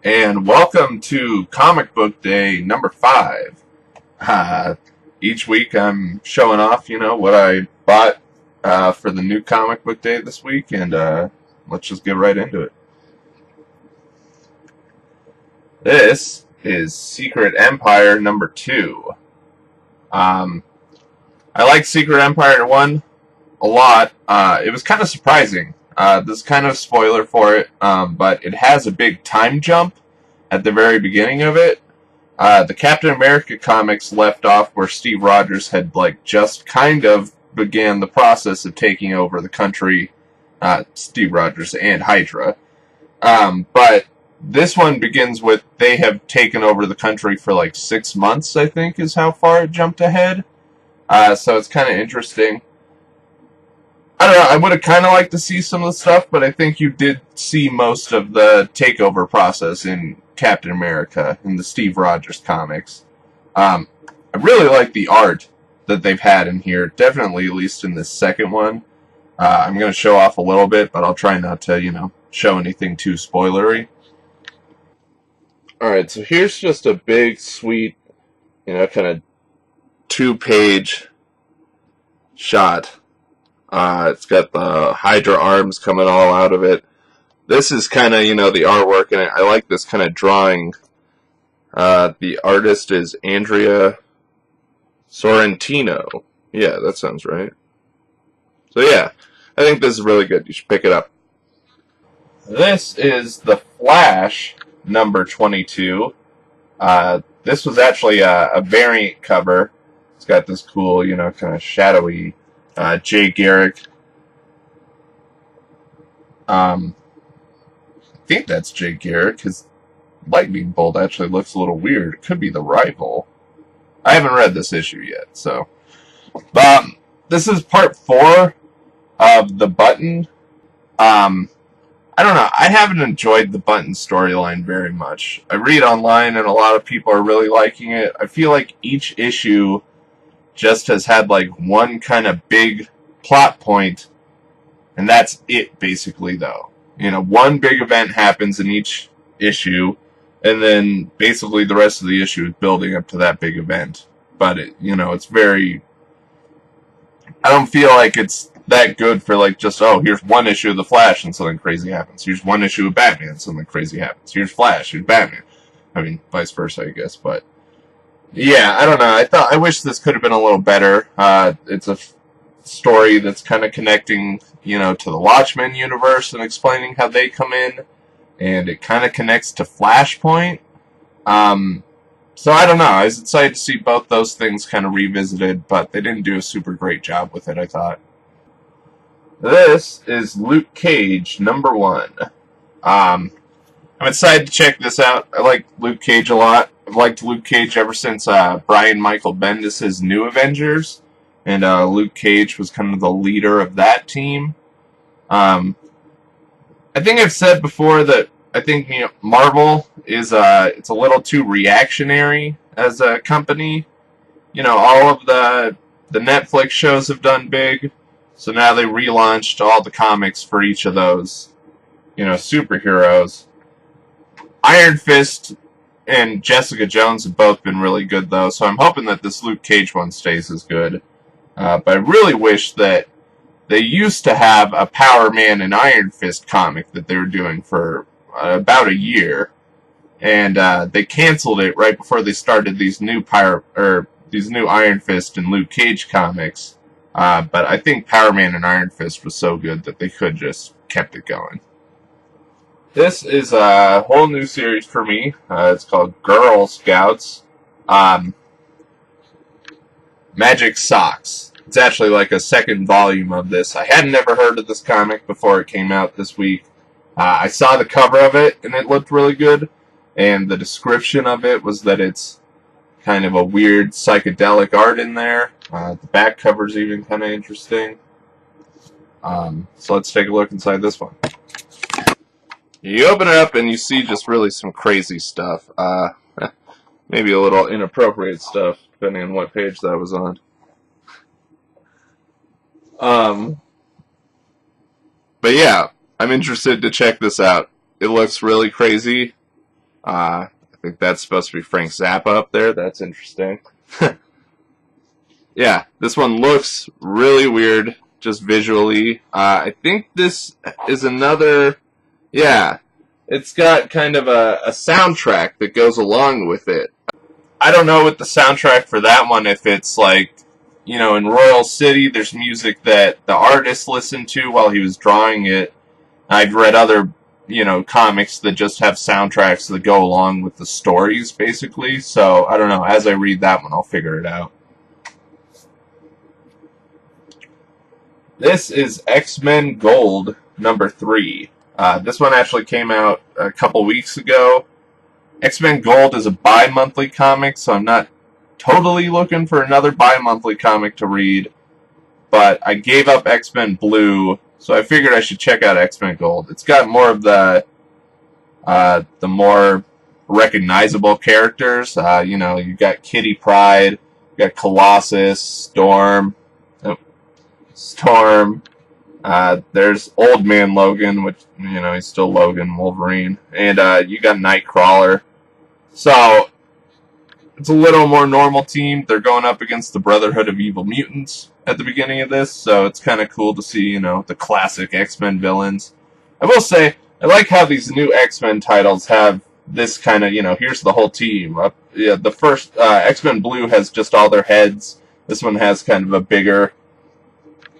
and welcome to Comic Book Day number 5. Each week I'm showing off, what I bought for the new Comic Book Day this week, and let's just get right into it. This is Secret Empire number 2. I like Secret Empire 1 a lot. It was kind of surprising. This is kind of a spoiler for it, but it has a big time jump at the very beginning of it. The Captain America comics left off where Steve Rogers had just kind of began the process of taking over the country, Steve Rogers and Hydra. But this one begins with they have taken over the country for 6 months, I think, is how far it jumped ahead. So it's kind of interesting. I don't know, I would have kind of liked to see some of the stuff, but I think you did see most of the takeover process in Captain America, in the Steve Rogers comics. I really like the art that they've had in here, definitely at least in this second one. I'm going to show off a little bit, but I'll try not to, show anything too spoilery. Alright, so here's just a big, sweet, kind of 2-page shot. It's got the Hydra arms coming all out of it. This is kind of, the artwork in it. I like this kind of drawing. The artist is Andrea Sorrentino. Yeah, that sounds right. So yeah, I think this is really good. You should pick it up. This is The Flash, number 22. This was actually a variant cover. It's got this cool, kind of shadowy Jay Garrick. I think that's Jay Garrick. His lightning bolt actually looks a little weird. It could be the rival. I haven't read this issue yet, so. This is part 4 of the Button. I don't know. I haven't enjoyed the Button storyline very much. I read online and a lot of people are really liking it. I feel like each issue just has had one kind of big plot point, and that's it basically, though. One big event happens in each issue, and then basically the rest of the issue is building up to that big event. But it's very, I don't feel like it's that good for just, oh, here's one issue of the Flash and something crazy happens. Here's one issue of Batman and something crazy happens. Here's Flash, here's Batman. I mean, vice versa, I guess, but yeah, I don't know. I wish this could have been a little better. It's a story that's kind of connecting, to the Watchmen universe and explaining how they come in, and it kind of connects to Flashpoint. So I don't know. I was excited to see both those things kind of revisited, but they didn't do a super great job with it, I thought. This is Luke Cage, number 1. I'm excited to check this out. I like Luke Cage a lot. I've liked Luke Cage ever since Brian Michael Bendis' New Avengers, and Luke Cage was kind of the leader of that team. I think I've said before that I think Marvel is it's a little too reactionary as a company. All of the Netflix shows have done big, so now they relaunched all the comics for each of those superheroes. Iron Fist and Jessica Jones have both been really good, though, so I'm hoping that this Luke Cage one stays as good. But I really wish that they used to have a Power Man and Iron Fist comic that they were doing for about a year, and they canceled it right before they started these new Iron Fist and Luke Cage comics. But I think Power Man and Iron Fist was so good that they could just kept it going. This is a whole new series for me. It's called Grrl Scouts. Magic Socks. It's actually a second volume of this. I had never heard of this comic before it came out this week. I saw the cover of it, and it looked really good. And the description of it was that it's kind of a weird psychedelic art in there. The back cover's even kind of interesting. So let's take a look inside this one. You open it up and you see just really some crazy stuff. Maybe a little inappropriate stuff, depending on what page that was on. But yeah, I'm interested to check this out. It looks really crazy. I think that's supposed to be Frank Zappa up there. That's interesting. Yeah, this one looks really weird, just visually. I think this is another... Yeah, it's got kind of a soundtrack that goes along with it. I don't know with the soundtrack for that one if it's like, you know, in Royal City, there's music that the artist listened to while he was drawing it. I've read other, you know, comics that just have soundtracks that go along with the stories, basically. So, I don't know. As I read that one, I'll figure it out. This is X-Men Gold number 3. This one actually came out a couple weeks ago. X-Men Gold is a bi-monthly comic, so I'm not totally looking for another bi-monthly comic to read. But I gave up X-Men Blue, so I figured I should check out X-Men Gold. It's got more of the more recognizable characters. You know, you got Kitty Pryde, you got Colossus, Storm. There's Old Man Logan, which, you know, he's still Logan Wolverine. And you got Nightcrawler. So, it's a little more normal team. They're going up against the Brotherhood of Evil Mutants at the beginning of this. So, it's kind of cool to see, you know, the classic X-Men villains. I will say, I like how these new X-Men titles have this kind of, you know, here's the whole team. Yeah, the first, X-Men Blue has just all their heads. This one has kind of a bigger...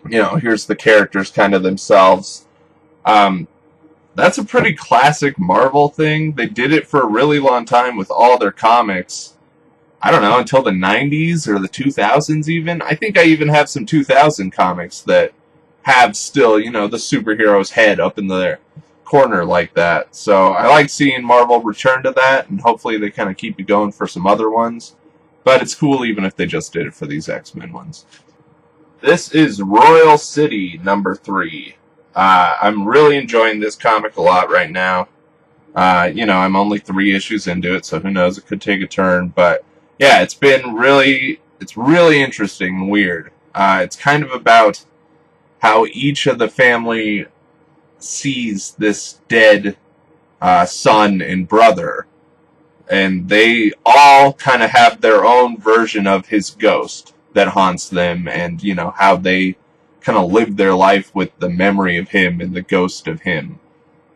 You know, here's the characters kind of themselves. That's a pretty classic Marvel thing. They did it for a really long time with all their comics. I don't know, until the 90s or the 2000s even. I think I even have some 2000 comics that have still, you know, the superhero's head up in the corner like that. So I like seeing Marvel return to that, and hopefully they kind of keep it going for some other ones. But it's cool even if they just did it for these X-Men ones. This is Royal City number 3. I'm really enjoying this comic a lot right now. You know, I'm only 3 issues into it, so who knows, it could take a turn. But yeah, it's really interesting and weird. It's kind of about how each of the family sees this dead son and brother. And they all kind of have their own version of his ghost that haunts them, and, you know, how they kind of live their life with the memory of him and the ghost of him.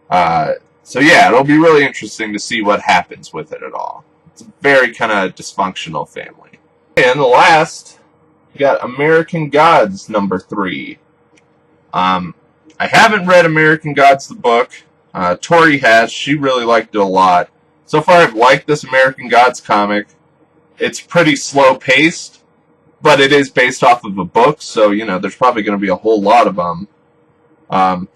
So yeah, it'll be really interesting to see what happens with it at all. It's a very kind of dysfunctional family. And the last, we got American Gods number 3. I haven't read American Gods the book. Tori has. She really liked it a lot. So far I've liked this American Gods comic. It's pretty slow-paced, but it is based off of a book, so, you know, there's probably going to be a whole lot of them. Kind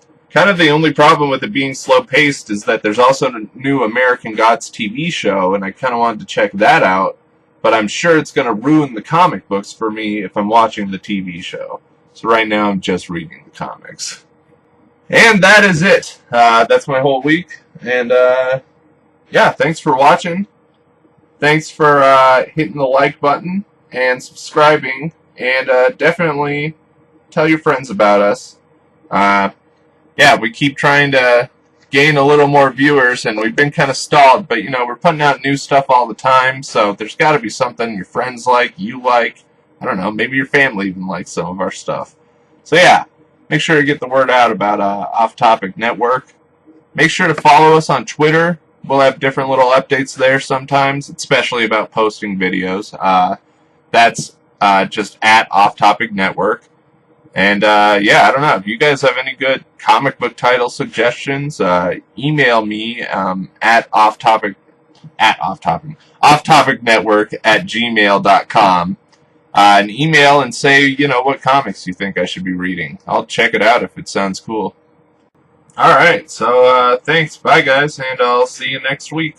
of the only problem with it being slow-paced is that there's also a new American Gods TV show, and I kind of wanted to check that out, but I'm sure it's going to ruin the comic books for me if I'm watching the TV show. So right now I'm just reading the comics. And that is it. That's my whole week, and yeah, thanks for watching. Thanks for hitting the like button and subscribing, and definitely tell your friends about us. Yeah, we keep trying to gain a little more viewers, and we've been kind of stalled, but, you know, we're putting out new stuff all the time, so there's got to be something your friends like, you like, I don't know, maybe your family even likes some of our stuff. So yeah, make sure to get the word out about Off Topic Network. Make sure to follow us on Twitter. We'll have different little updates there sometimes, especially about posting videos. That's just at Off Topic Network. And yeah, I don't know. If you guys have any good comic book title suggestions, email me at offtopicnetwork@gmail.com. And email and say, you know, what comics you think I should be reading. I'll check it out if it sounds cool. Alright, so thanks. Bye, guys, and I'll see you next week.